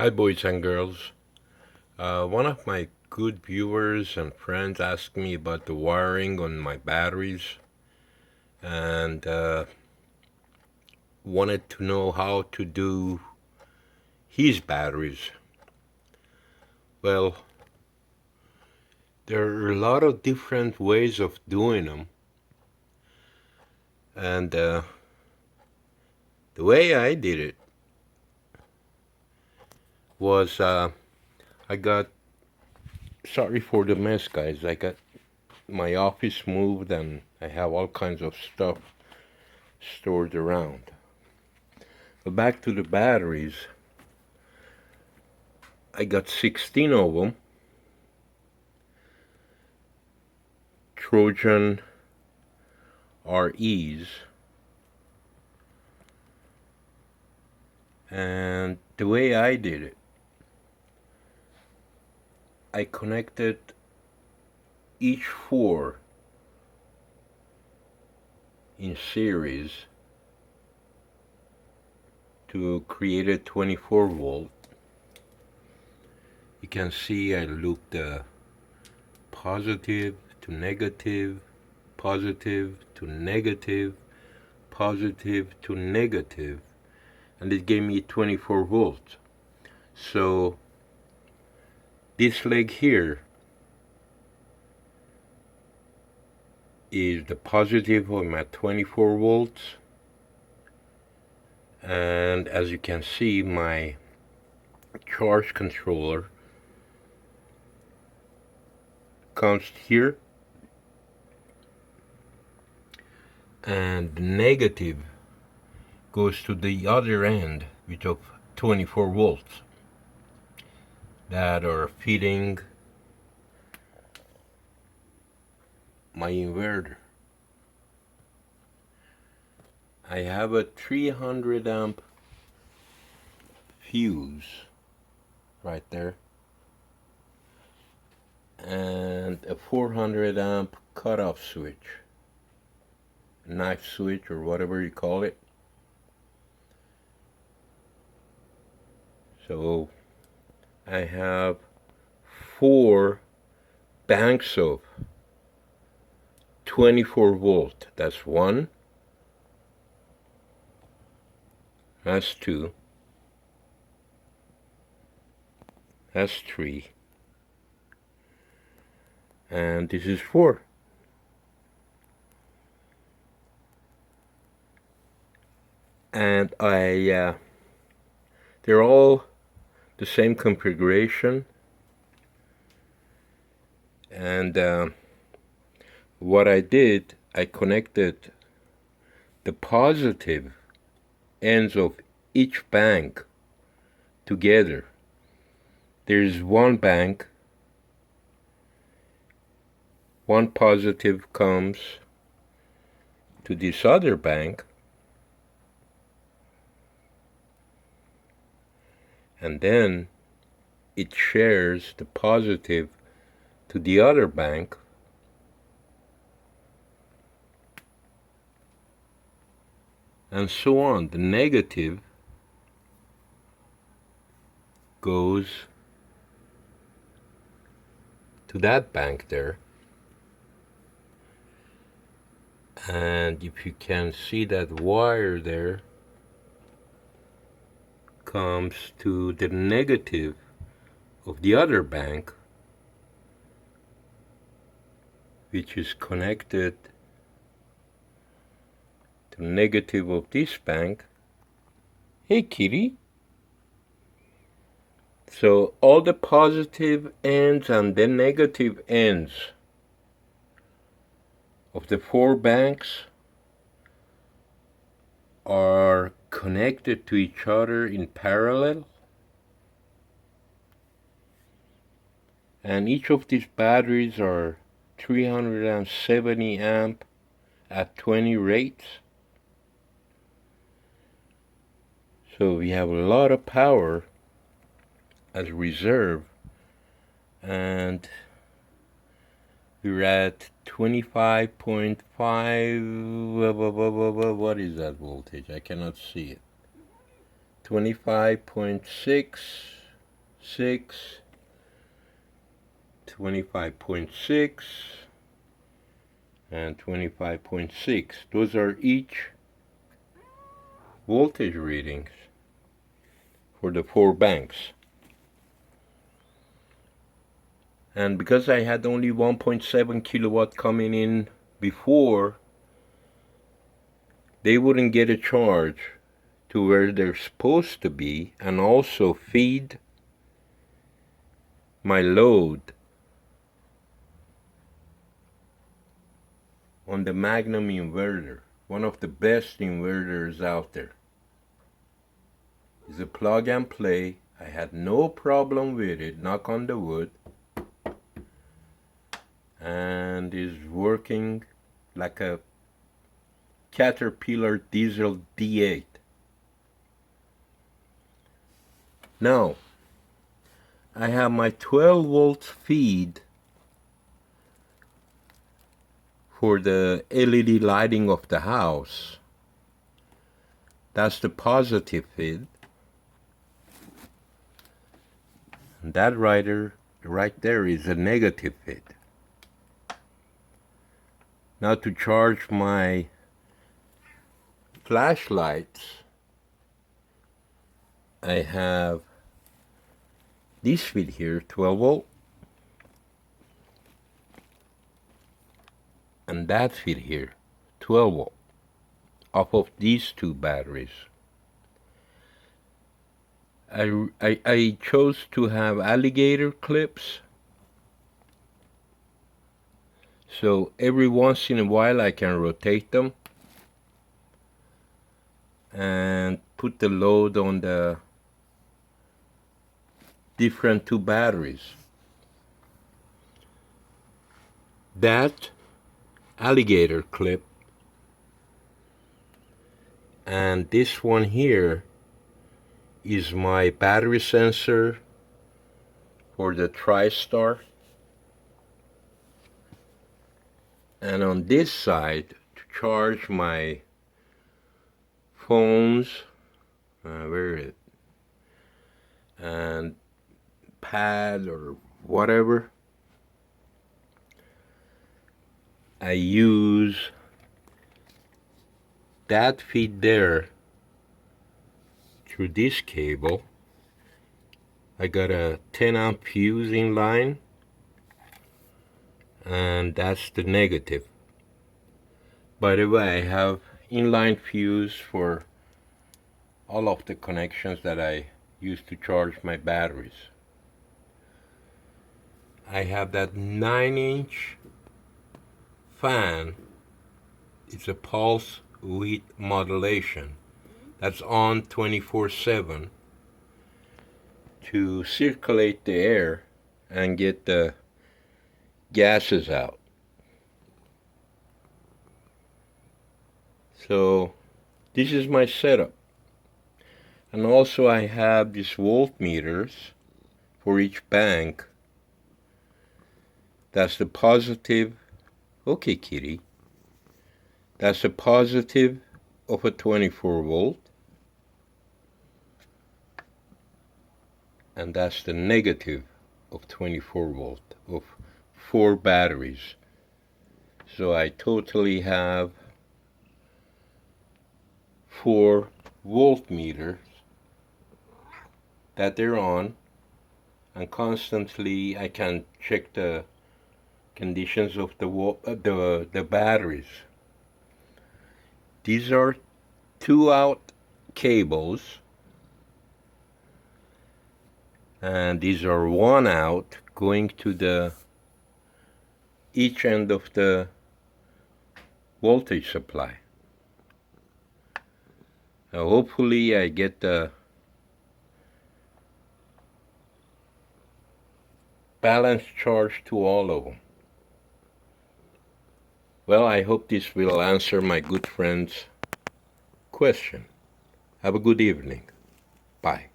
Hi, boys and girls. One of my good viewers and friends asked me about the wiring on my batteries and wanted to know how to do his batteries. Well, there are a lot of different ways of doing them, and the way I did it was I got sorry for the mess, guys. I got my office moved and I have all kinds of stuff stored around. But back to the batteries, I got 16 of them. Trojan REs. And the way I did it, I connected each four in series to create a 24 volt. You can see I looped positive to negative, positive to negative, positive to negative, and it gave me 24 volts. So this leg here is the positive of my 24 volts, and as you can see, my charge controller comes here, and the negative goes to the other end, which of 24 volts that are feeding my inverter. I have a 300 amp fuse right there and a 400 amp cutoff switch, knife switch or whatever you call it. So I have 4 banks of 24 volt. That's 1, that's 2, that's 3, and this is 4. And they're all the same configuration, and what I did, I connected the positive ends of each bank together. There's one bank, one positive comes to this other bank, and then it shares the positive to the other bank, and so on. The negative goes to that bank there, and if you can see that wire there comes to the negative of the other bank, which is connected to the negative of this bank. Hey kitty. So all the positive ends and the negative ends of the 4 banks are connected to each other in parallel, and each of these batteries are 370 amp at 20 rates. So we have a lot of power as reserve, and we're at 25.5, what is that voltage? I cannot see it. 25.6 25.6, and 25.6. Those are each voltage readings for the 4 banks. And because I had only 1.7 kilowatt coming in before, they wouldn't get a charge to where they're supposed to be and also feed my load on the Magnum inverter, one of the best inverters out there. It's a plug and play. I had no problem with it, knock on the wood, and is working like a Caterpillar diesel D8. Now, I have my 12 volt feed for the LED lighting of the house. That's the positive feed. And that right there is a negative feed. Now to charge my flashlights, I have this feed here, 12 volt, and that feed here, 12 volt, off of these 2 batteries. I chose to have alligator clips, so every once in a while I can rotate them and put the load on the different 2 batteries. That alligator clip and this one here is my battery sensor for the TriStar. And on this side, to charge my phones, where is it? And pad or whatever, I use that feed there through this cable. I got a 10 amp fuse in line, and that's the negative. By the way, I have inline fuse for all of the connections that I use to charge my batteries. I have that 9-inch fan. It's a pulse width modulation that's on 24/7 to circulate the air and get the gases out. So this is my setup. And also I have these voltmeters for each bank. That's the positive, okay kitty, that's the positive of a 24 volt, and that's the negative of 24 volt of 4 batteries. So I totally have 4 voltmeters that they're on, and constantly I can check the conditions of the batteries. These are 2 out cables, and these are 1 out going to the each end of the voltage supply. Now hopefully I get the balanced charge to all of them. Well, I hope this will answer my good friend's question. Have a good evening. Bye.